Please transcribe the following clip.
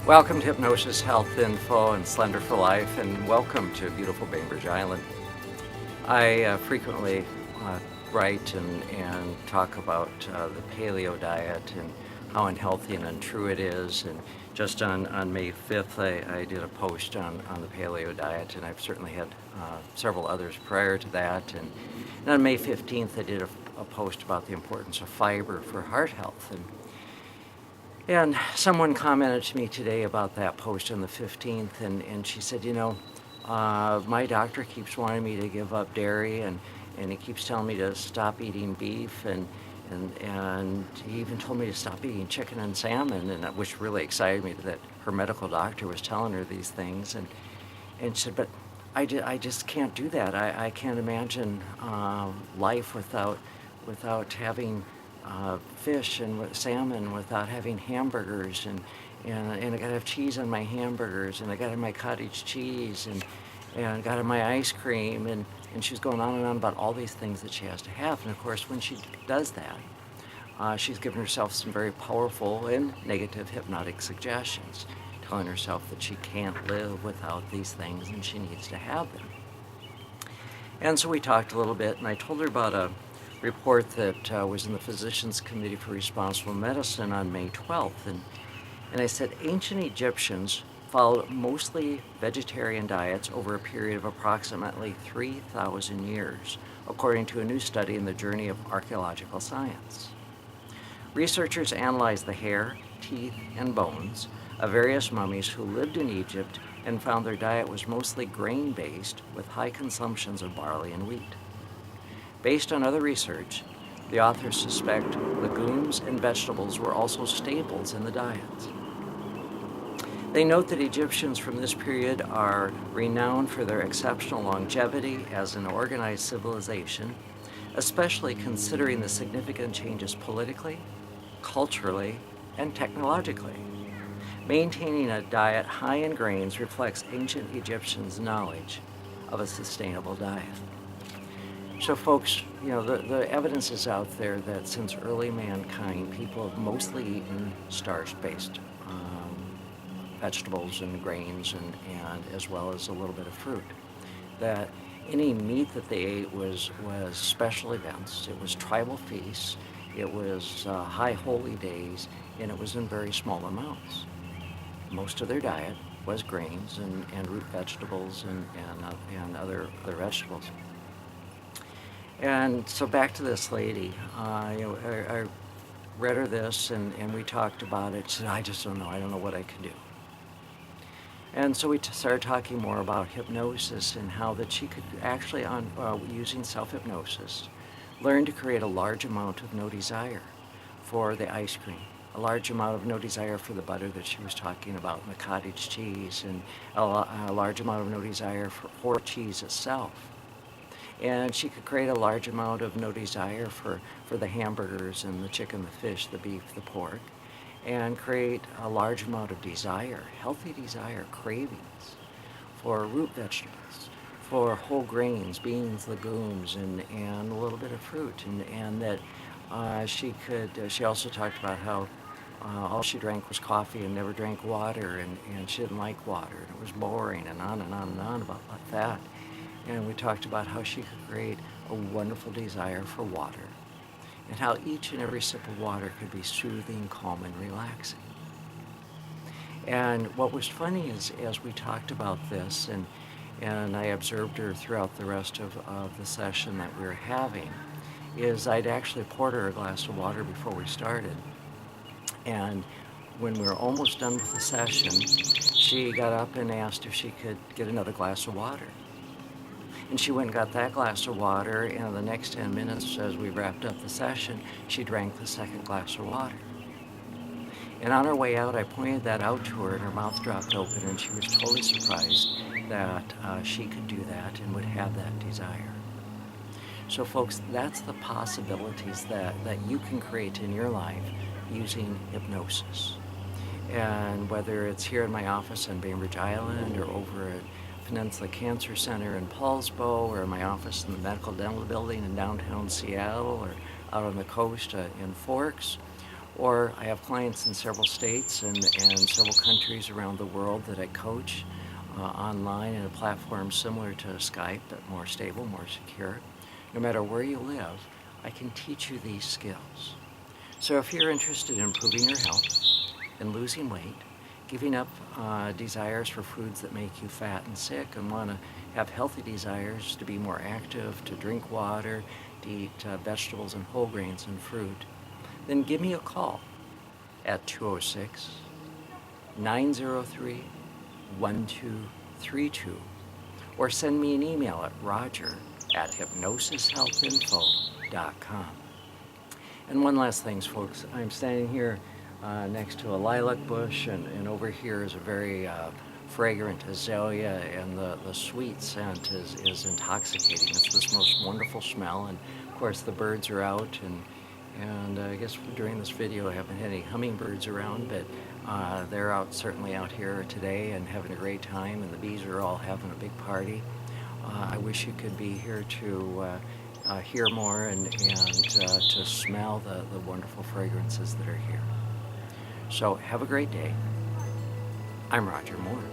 Welcome to Hypnosis Health Info and Slender for Life, and welcome to beautiful Bainbridge Island. I frequently write and talk about the paleo diet and how unhealthy and untrue it is. And just on May 5th, I did a post on the paleo diet, and I've certainly had several others prior to that. And on May 15th, I did a post about the importance of fiber for heart health. And someone commented to me today about that post on the 15th, and she said, my doctor keeps wanting me to give up dairy, and he keeps telling me to stop eating beef, and he even told me to stop eating chicken and salmon, and which really excited me that her medical doctor was telling her these things. And she said, but I just can't do that. I can't imagine life without having fish and salmon, without having hamburgers, and I gotta have cheese on my hamburgers, and I gotta have my cottage cheese, and I gotta have my ice cream, and she's going on and on about all these things that she has to have. And of course, when she does that, she's given herself some very powerful and negative hypnotic suggestions, telling herself that she can't live without these things and she needs to have them. And so we talked a little bit, and I told her about a report that was in the Physicians Committee for Responsible Medicine on May 12th. And I said, ancient Egyptians followed mostly vegetarian diets over a period of approximately 3,000 years, according to a new study in the Journey of Archaeological Science. Researchers analyzed the hair, teeth, and bones of various mummies who lived in Egypt and found their diet was mostly grain-based with high consumptions of barley and wheat. Based on other research, the authors suspect legumes and vegetables were also staples in the diets. They note that Egyptians from this period are renowned for their exceptional longevity as an organized civilization, especially considering the significant changes politically, culturally, and technologically. Maintaining a diet high in grains reflects ancient Egyptians' knowledge of a sustainable diet. So folks, the evidence is out there that since early mankind, people have mostly eaten starch-based vegetables and grains, and as well as a little bit of fruit. That any meat that they ate was special events. It was tribal feasts, it was high holy days, and it was in very small amounts. Most of their diet was grains and root vegetables and other vegetables. And so back to this lady, I read her this, and we talked about it. She said, I just don't know. I don't know what I can do. And so we started talking more about hypnosis and how that she could actually, using self-hypnosis, learn to create a large amount of no desire for the ice cream, a large amount of no desire for the butter that she was talking about, and the cottage cheese, and a large amount of no desire for cheese itself. And she could create a large amount of no desire for the hamburgers and the chicken, the fish, the beef, the pork, and create a large amount of desire, healthy desire, cravings for root vegetables, for whole grains, beans, legumes, and a little bit of fruit. And that she also talked about how all she drank was coffee and never drank water, and she didn't like water, and it was boring, and on and on and on about that. And we talked about how she could create a wonderful desire for water, and how each and every sip of water could be soothing, calm, and relaxing. And what was funny is, as we talked about this, and I observed her throughout the rest of the session that we were having, is I'd actually poured her a glass of water before we started. And when we were almost done with the session, she got up and asked if she could get another glass of water. And she went and got that glass of water, and in the next 10 minutes, as we wrapped up the session, she drank the second glass of water. And on her way out, I pointed that out to her, and her mouth dropped open, and she was totally surprised that she could do that and would have that desire. So folks, that's the possibilities that you can create in your life using hypnosis. And whether it's here in my office on Bainbridge Island, or over at Peninsula Cancer Center in Paulsbo, or in my office in the Medical Dental Building in downtown Seattle, or out on the coast in Forks, Or I have clients in several states and several countries around the world that I coach online in a platform similar to Skype, but more stable, more secure. No matter where you live, I can teach you these skills. So if you're interested in improving your health and losing weight, giving up desires for foods that make you fat and sick, and want to have healthy desires to be more active, to drink water, to eat vegetables and whole grains and fruit, then give me a call at 206-903-1232, or send me an email at roger@hypnosishealthinfo.com. And one last thing, folks, I'm standing here next to a lilac bush, and over here is a very fragrant azalea, and the sweet scent is intoxicating. It's this most wonderful smell, and of course the birds are out, and I guess during this video I haven't had any hummingbirds around, but they're certainly out here today and having a great time, and the bees are all having a big party. I wish you could be here to hear more and to smell the wonderful fragrances that are here. So have a great day. I'm Roger Moore.